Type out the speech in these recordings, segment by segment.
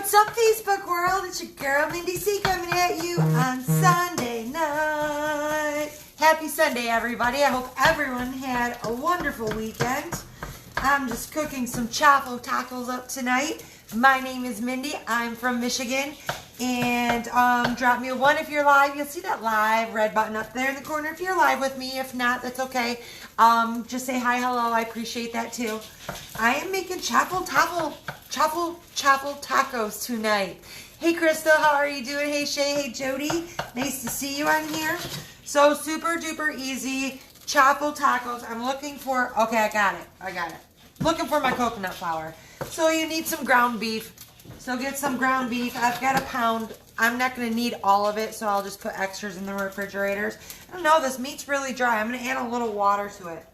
What's up, Facebook world? It's your girl, Mindy C, coming at you on Sunday night. Happy Sunday, everybody. I hope everyone had a wonderful weekend. I'm just cooking some Chaffle tacos up tonight. My name is Mindy. I'm from Michigan. And drop me a 1 if you're live. You'll see that live red button up there in the corner if you're live with me. If not, that's okay. Just say hi, hello. I appreciate that too. I am making Chaffle tacos tonight. Hey, Crystal, how are you doing? Hey, Shay. Hey, Jody. Nice to see you on here. So super duper easy Chaffle tacos. I'm looking for, okay, I got it. Looking for my coconut flour. So you need some ground beef. So get some ground beef. I've got a pound. I'm not going to need all of it, so I'll just put extras in the refrigerators. I don't know, this meat's really dry. I'm going to add a little water to it.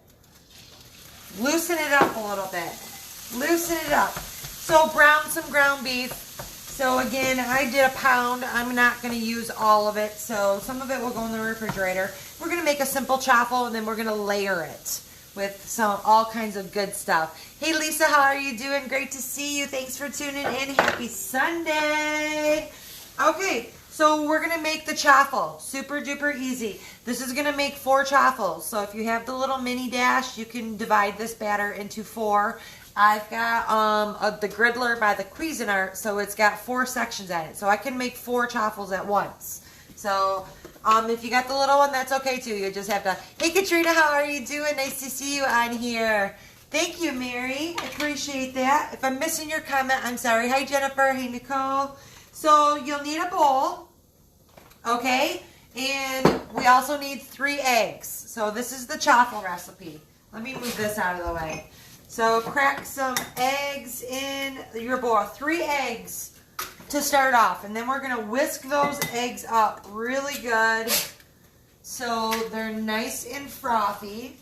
Loosen it up a little bit. Loosen it up. So brown some ground beef. So again, I did a pound. I'm not going to use all of it, so some of it will go in the refrigerator. We're going to make a simple chaffle, and then we're going to layer it with all kinds of good stuff. Hey Lisa, how are you doing? Great to see you. Thanks for tuning in. Happy Sunday. Okay, so we're going to make the chaffle. Super duper easy. This is going to make 4 chaffles. So if you have the little mini dash, you can divide this batter into 4. I've got the griddler by the Cuisinart, so it's got 4 sections at it. So I can make 4 chaffles at once. So if you got the little one, that's okay too. You just have to, hey Katrina, how are you doing? Nice to see you on here. Thank you, Mary. I appreciate that. If I'm missing your comment, I'm sorry. Hi, Jennifer. Hey, Nicole. So you'll need a bowl, okay? And we also need 3 eggs. So this is the chaffle recipe. Let me move this out of the way. So crack some eggs in your bowl. 3 eggs to start off. And then we're going to whisk those eggs up really good so they're nice and frothy.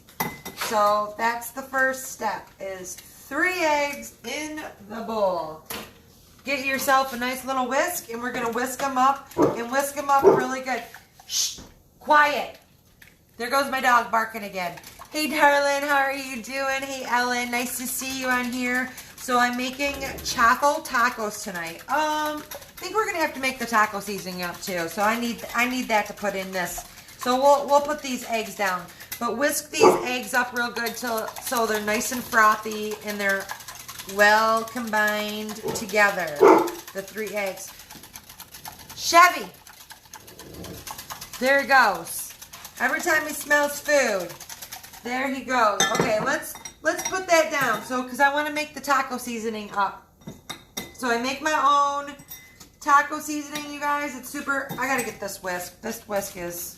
So that's the first step, is 3 eggs in the bowl. Get yourself a nice little whisk, and we're going to whisk them up and whisk them up really good. Shh, quiet. There goes my dog barking again. Hey, darling, how are you doing? Hey, Ellen, nice to see you on here. So I'm making Chaffle tacos tonight. I think we're going to have to make the taco seasoning up too. So I need that to put in this. So we'll put these eggs down. But whisk these eggs up real good so they're nice and frothy and they're well combined together. The 3 eggs. Chevy. There he goes. Every time he smells food. There he goes. Okay, let's put that down. So, because I want to make the taco seasoning up. So I make my own taco seasoning, you guys. It's super, I got to get this whisk. This whisk is,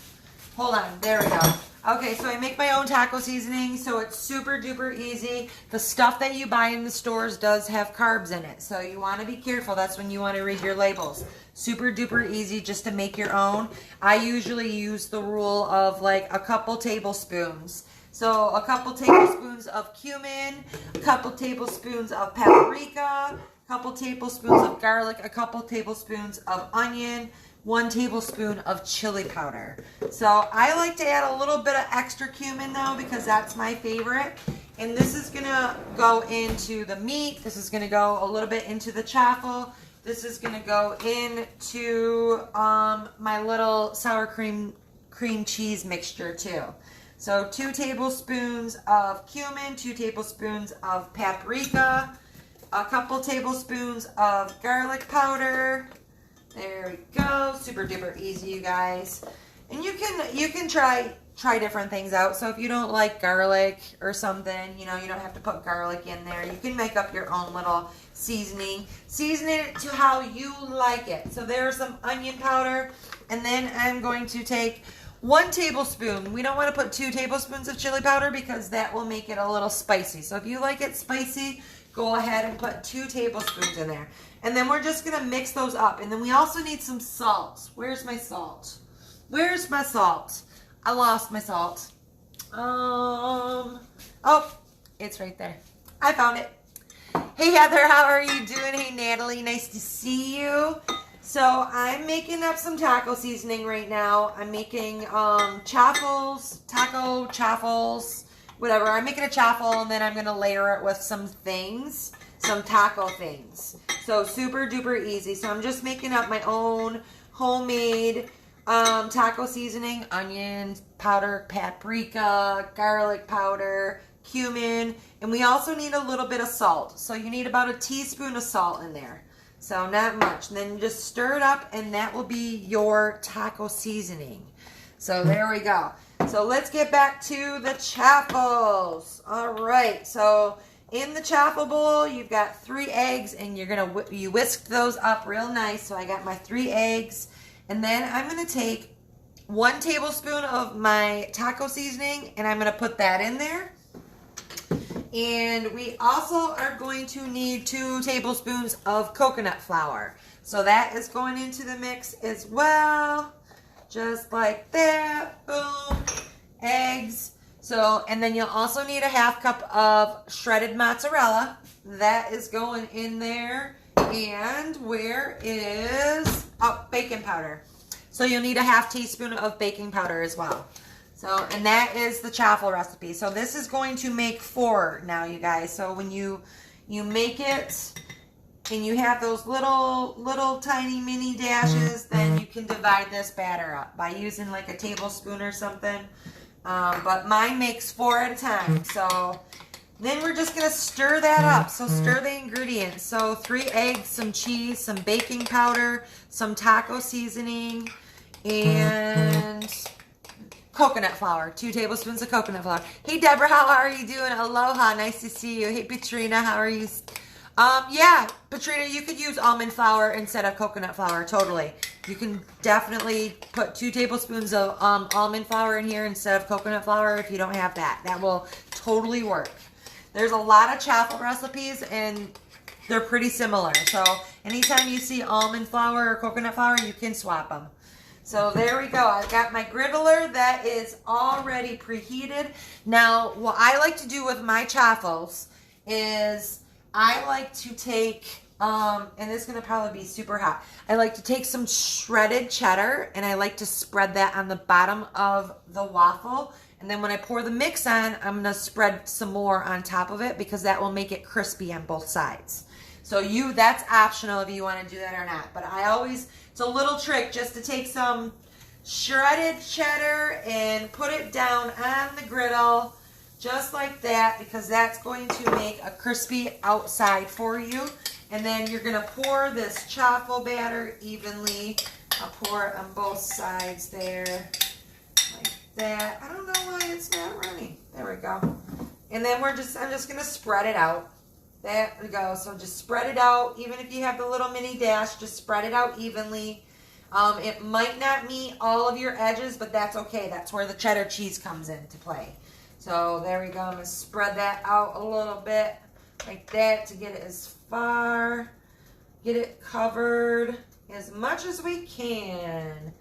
hold on, there we go. Okay, so I make my own taco seasoning, so it's super duper easy. The stuff that you buy in the stores does have carbs in it, so you want to be careful. That's when you want to read your labels. Super duper easy just to make your own. I usually use the rule of like a couple tablespoons. So a couple tablespoons of cumin, a couple tablespoons of paprika, a couple tablespoons of garlic, a couple tablespoons of onion, 1 tablespoon of chili powder. So I like to add a little bit of extra cumin though, because that's my favorite. And this is going to go into the meat. This is going to go a little bit into the chaffle. This is going to go into my little sour cream cheese mixture too. So 2 tablespoons of cumin, 2 tablespoons of paprika, a couple tablespoons of garlic powder. There we go. Super duper easy, you guys. And you can try different things out. So if you don't like garlic or something, you don't have to put garlic in there. You can make up your own little seasoning. Season it to how you like it. So there's some onion powder. And then I'm going to take 1 tablespoon. We don't want to put 2 tablespoons of chili powder because that will make it a little spicy. So if you like it spicy, go ahead and put 2 tablespoons in there. And then we're just going to mix those up. And then we also need some salt. Where's my salt? Where's my salt? I lost my salt. Oh, it's right there. I found it. Hey Heather, how are you doing? Hey Natalie, nice to see you. So I'm making up some taco seasoning right now. I'm making chaffles, taco chaffles, whatever. I'm making a chaffle and then I'm going to layer it with some things, some taco things. So super duper easy. So I'm just making up my own homemade taco seasoning, onion powder, paprika, garlic powder, cumin, and we also need a little bit of salt. So you need about a teaspoon of salt in there. So not much. And then you just stir it up, and that will be your taco seasoning. So there we go. So let's get back to the chaffles. All right. So in the chaffle bowl, you've got 3 eggs, and you whisk those up real nice. So I got my 3 eggs, and then I'm going to take 1 tablespoon of my taco seasoning, and I'm going to put that in there. And we also are going to need 2 tablespoons of coconut flour. So that is going into the mix as well. Just like that. Boom. Eggs. So, and then you'll also need a 1/2 cup of shredded mozzarella. That is going in there. And where is, baking powder. So you'll need a 1/2 teaspoon of baking powder as well. So, and that is the chaffle recipe. So this is going to make 4 now, you guys. So when you make it and you have those little tiny mini dashes, then you can divide this batter up by using like a tablespoon or something. But mine makes 4 at a time. So then we're just going to stir that up. So stir the ingredients. So 3 eggs, some cheese, some baking powder, some taco seasoning, and coconut flour. 2 tablespoons of coconut flour. Hey, Deborah, how are you doing? Aloha. Nice to see you. Hey, Patrina, how are you? Yeah, Patrina, you could use almond flour instead of coconut flour. Totally. You can definitely put 2 tablespoons of almond flour in here instead of coconut flour if you don't have that. That will totally work. There's a lot of chaffle recipes, and they're pretty similar. So anytime you see almond flour or coconut flour, you can swap them. So there we go. I've got my griddler that is already preheated. Now, what I like to do with my chaffles is I like to take, and this is going to probably be super hot. I like to take some shredded cheddar, and I like to spread that on the bottom of the waffle. And then when I pour the mix on, I'm going to spread some more on top of it because that will make it crispy on both sides. So that's optional if you want to do that or not. But it's a little trick just to take some shredded cheddar and put it down on the griddle just like that, because that's going to make a crispy outside for you. And then you're going to pour this chaffle batter evenly. I'll pour it on both sides there like that. I don't know why it's not running. There we go. And then I'm just going to spread it out. There we go. So just spread it out. Even if you have the little mini dash, just spread it out evenly. It might not meet all of your edges, but that's okay. That's where the cheddar cheese comes into play. So there we go. I'm going to spread that out a little bit like that to get it as far. Get it covered as much as we can.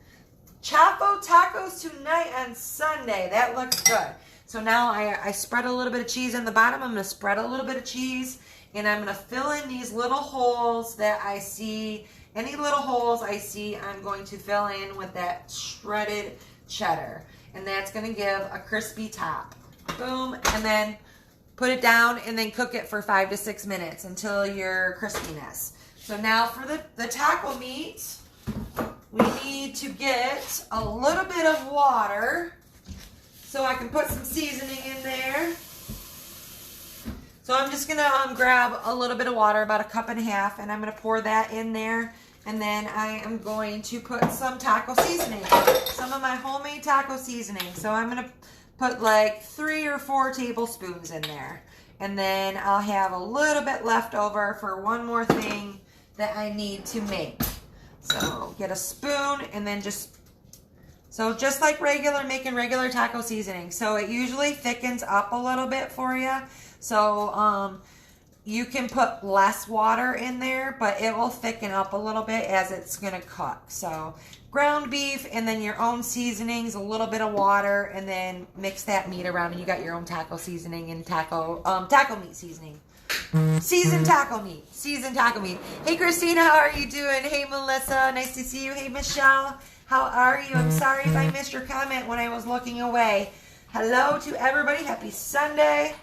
Chaffle tacos tonight on Sunday. That looks good. So now I spread a little bit of cheese on the bottom. I'm going to spread a little bit of cheese, and I'm going to fill in these little holes that I see. Any little holes I see, I'm going to fill in with that shredded cheddar. And that's going to give a crispy top. Boom. And then put it down and then cook it for 5 to 6 minutes until your crispiness. So now for the taco meat, we need to get a little bit of water so I can put some seasoning in there. So I'm just going to grab a little bit of water, about 1.5 cups, and I'm going to pour that in there. And then I am going to put some taco seasoning, some of my homemade taco seasoning. So I'm going to put like 3 or 4 tablespoons in there. And then I'll have a little bit left over for one more thing that I need to make. So get a spoon and then just like making regular taco seasoning. So it usually thickens up a little bit for you. So you can put less water in there, but it will thicken up a little bit as it's going to cook. So ground beef and then your own seasonings, a little bit of water, and then mix that meat around, and you got your own taco seasoning and taco meat seasoning. Seasoned taco meat. Hey, Christina, how are you doing? Hey, Melissa, nice to see you. Hey, Michelle, how are you? I'm sorry if I missed your comment when I was looking away. Hello to everybody. Happy Sunday.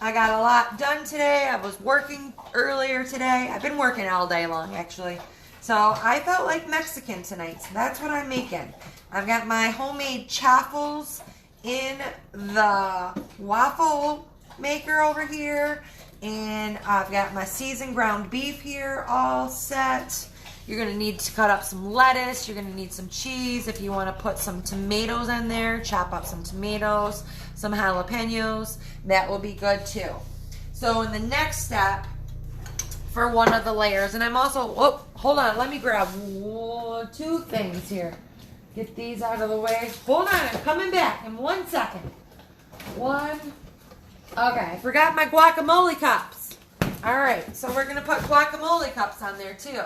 I got a lot done today. I was working earlier today. I've been working all day long, actually. So I felt like Mexican tonight, so that's what I'm making. I've got my homemade chaffles in the waffle maker over here. And I've got my seasoned ground beef here all set. You're going to need to cut up some lettuce. You're going to need some cheese. If you want to put some tomatoes in there, chop up some tomatoes, some jalapenos. That will be good too. So in the next step, for one of the layers, and I'm also, oh, hold on, let me grab two things here. Get these out of the way. Hold on, I'm coming back in 1 second. Okay, I forgot my guacamole cups. All right, so we're gonna put guacamole cups on there too.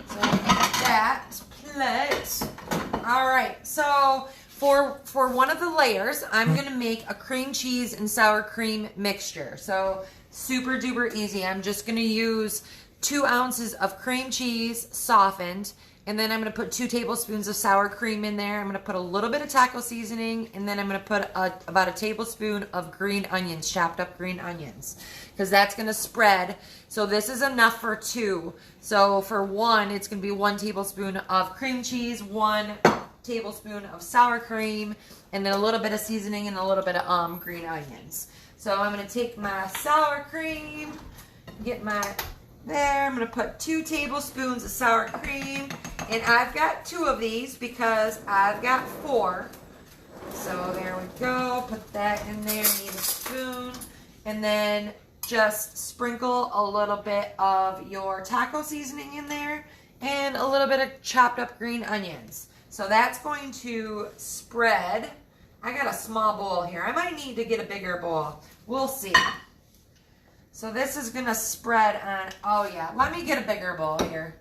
So that plate. All right, so for one of the layers, I'm gonna make a cream cheese and sour cream mixture. So super duper easy. I'm just gonna use 2 ounces of cream cheese softened, and then I'm gonna put 2 tablespoons of sour cream in there. I'm gonna put a little bit of taco seasoning, and then I'm gonna put about a tablespoon of green onions, chopped up green onions, because that's gonna spread. So this is enough for 2. So for 1, it's gonna be 1 tablespoon of cream cheese, 1 tablespoon of sour cream, and then a little bit of seasoning and a little bit of green onions. So I'm going to take my sour cream, get my there. I'm going to put 2 tablespoons of sour cream, and I've got 2 of these because I've got 4. So there we go. Put that in there. Need a spoon, and then just sprinkle a little bit of your taco seasoning in there and a little bit of chopped up green onions. So that's going to spread. I got a small bowl here. I might need to get a bigger bowl. We'll see. So this is going to spread on, oh yeah, let me get a bigger bowl here.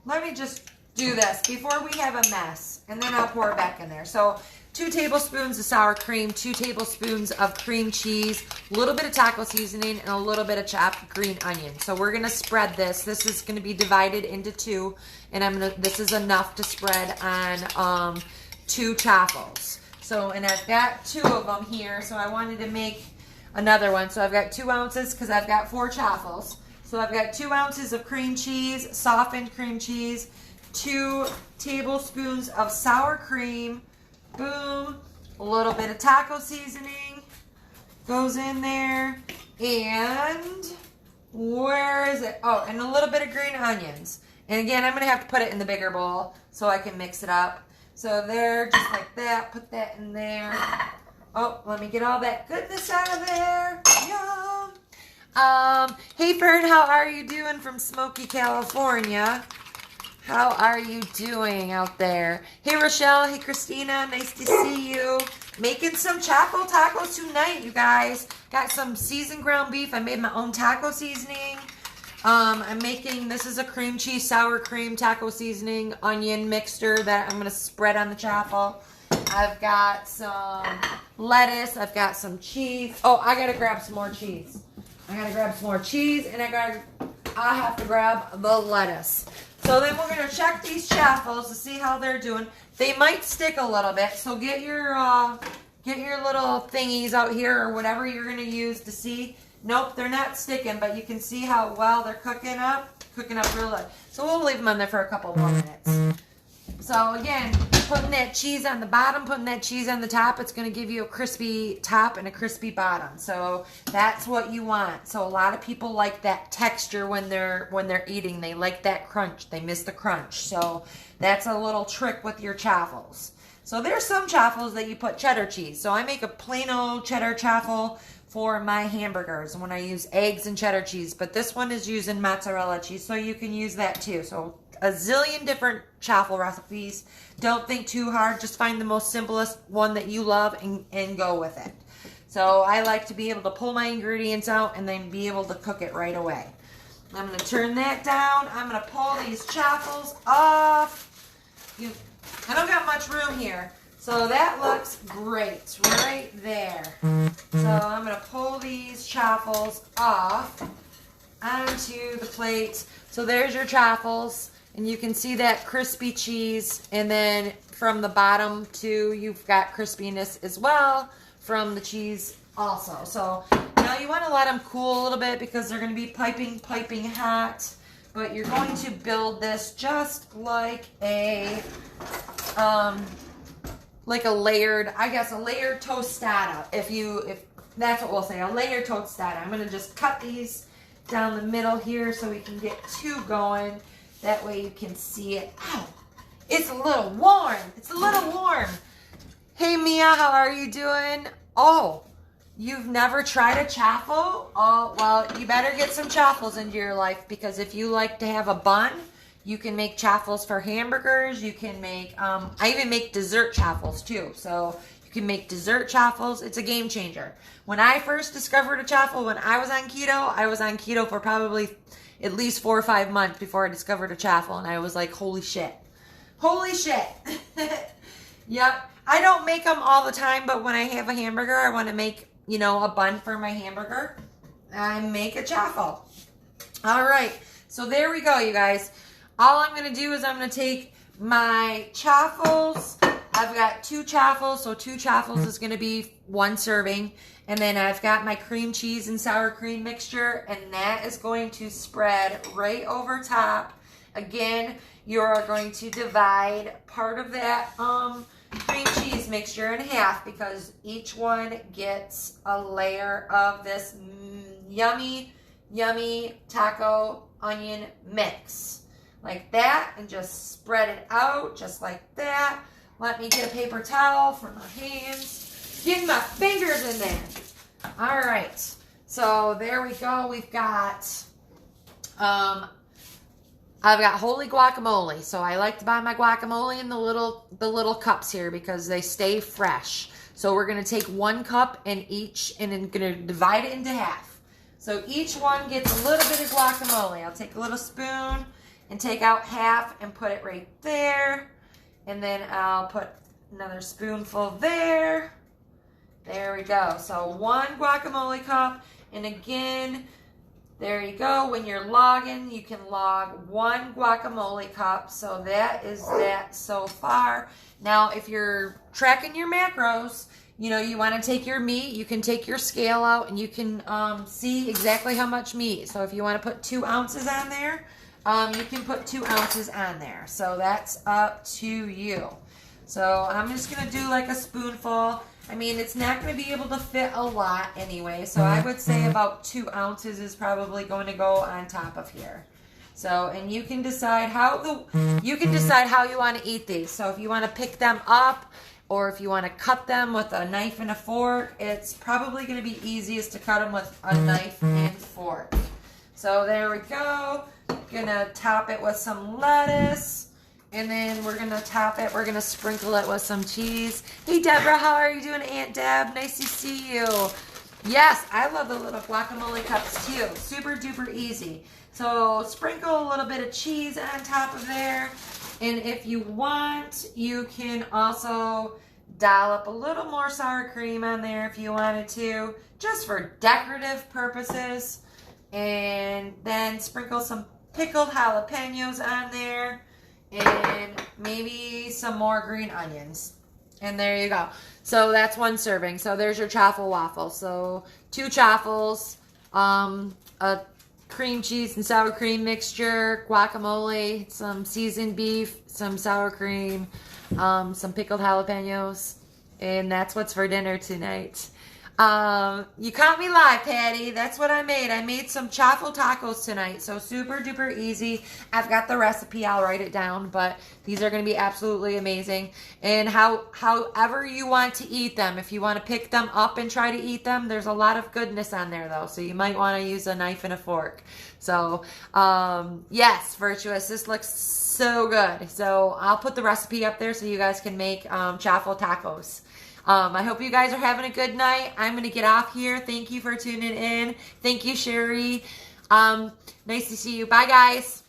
Let me just do this before we have a mess, and then I'll pour it back in there. So 2 tablespoons of sour cream, 2 tablespoons of cream cheese, a little bit of taco seasoning, and a little bit of chopped green onion. So we're going to spread this. This is going to be divided into 2, and this is enough to spread on 2 chaffles. So, and I've got 2 of them here, so I wanted to make another one. So I've got 2 ounces because I've got 4 chaffles. So I've got 2 ounces of cream cheese, softened cream cheese, 2 tablespoons of sour cream, boom, a little bit of taco seasoning goes in there, and where is it? Oh, and a little bit of green onions. And again, I'm going to have to put it in the bigger bowl so I can mix it up. So there, just like that, put that in there. Oh, let me get all that goodness out of there. Yum. Hey Fern, how are you doing from Smoky, California? How are you doing out there? Hey Rochelle, hey Christina, nice to see you. Making some Chaffle tacos tonight, you guys. Got some seasoned ground beef. I made my own taco seasoning. I'm making, this is a cream cheese, sour cream, taco seasoning, onion mixture that I'm going to spread on the chaffle. I've got some lettuce. I've got some cheese. Oh, I got to grab some more cheese. I got to grab some more cheese, and I have to grab the lettuce. So then we're going to check these chaffles to see how they're doing. They might stick a little bit, so get your little thingies out here or whatever you're going to use to see. Nope, they're not sticking, but you can see how well they're cooking up real good. So we'll leave them on there for a couple more minutes. So again, putting that cheese on the bottom, putting that cheese on the top, it's going to give you a crispy top and a crispy bottom. So that's what you want. So a lot of people like that texture when they're eating. They like that crunch. They miss the crunch. So that's a little trick with your chaffles. So there's some chaffles that you put cheddar cheese. So I make a plain old cheddar chaffle for my hamburgers when I use eggs and cheddar cheese. But this one is using mozzarella cheese, so you can use that too. So a zillion different chaffle recipes. Don't think too hard. Just find the most simplest one that you love and go with it. So I like to be able to pull my ingredients out and then be able to cook it right away. I'm going to turn that down. I'm going to pull these chaffles off. I don't got much room here. So that looks great right there. So I'm going to pull these chaffles off onto the plate. So there's your chaffles. And you can see that crispy cheese. And then from the bottom too, you've got crispiness as well from the cheese also. So Now you want to let them cool a little bit because they're going to be piping hot. But you're going to build this just like a layered, I guess, a layered tostada. If that's what we'll say, a layered tostada. I'm going to just cut these down the middle here so we can get two going. That way you can see it. Ow! It's a little warm. It's a little warm. Hey, Mia, how are you doing? Oh, you've never tried a chaffle? Oh, well, you better get some chaffles into your life because if you like to have a bun, you can make chaffles for hamburgers. You can make, I even make dessert chaffles too. So you can make dessert chaffles. It's a game changer. When I first discovered a chaffle, when I was on keto for probably at least 4 or 5 months before I discovered a chaffle. And I was like, holy shit. Holy shit. Yep. I don't make them all the time, but when I have a hamburger, I want to make, you know, a bun for my hamburger. I make a chaffle. All right. So there we go, you guys. All I'm going to do is I'm going to take my chaffles. I've got 2 chaffles, so 2 chaffles is going to be 1 serving. And then I've got my cream cheese and sour cream mixture, and that is going to spread right over top. Again, you are going to divide part of that cream cheese mixture in half because each one gets a layer of this yummy, yummy taco onion mix. Like that, and just spread it out just like that. Let me get a paper towel for my hands. Getting my fingers in there. All right. So there we go. We've got, I've got holy guacamole. So I like to buy my guacamole in the little cups here because they stay fresh. So we're going to take 1 cup in each and then going to divide it into half. So each one gets a little bit of guacamole. I'll take a little spoon and take out half and put it right there. And then I'll put another spoonful there. There we go. So 1 guacamole cup. And again, there you go. When you're logging, you can log 1 guacamole cup. So that is that so far. Now, if you're tracking your macros, you know, you want to take your meat, you can take your scale out and you can see exactly how much meat. So if you want to put 2 ounces on there, you can put 2 ounces on there. So that's up to you. So I'm just going to do like a spoonful. I mean, it's not going to be able to fit a lot anyway. So I would say about 2 ounces is probably going to go on top of here. So, and you can decide how you want to eat these. So if you want to pick them up or if you want to cut them with a knife and a fork, it's probably going to be easiest to cut them with a knife and fork. So there we go. Gonna top it with some lettuce. And then we're going to top it. We're going to sprinkle it with some cheese. Hey, Deborah, how are you doing, Aunt Deb? Nice to see you. Yes, I love the little guacamole cups, too. Super duper easy. So sprinkle a little bit of cheese on top of there. And if you want, you can also dollop a little more sour cream on there if you wanted to, just for decorative purposes. And then sprinkle some pickled jalapenos on there. And maybe some more green onions. And there you go. So that's 1 serving. So there's your chaffle waffle. So 2 chaffles, a cream cheese and sour cream mixture, guacamole, some seasoned beef, some sour cream, some pickled jalapenos. And that's what's for dinner tonight. You caught me live, Patty. That's what I made. I made some chaffle tacos tonight. So super duper easy. I've got the recipe. I'll write it down. But these are going to be absolutely amazing. And however you want to eat them. If you want to pick them up and try to eat them, there's a lot of goodness on there though. So you might want to use a knife and a fork. So, yes, Virtuous. This looks so good. So I'll put the recipe up there so you guys can make chaffle tacos. I hope you guys are having a good night. I'm going to get off here. Thank you for tuning in. Thank you, Sherry. Nice to see you. Bye, guys.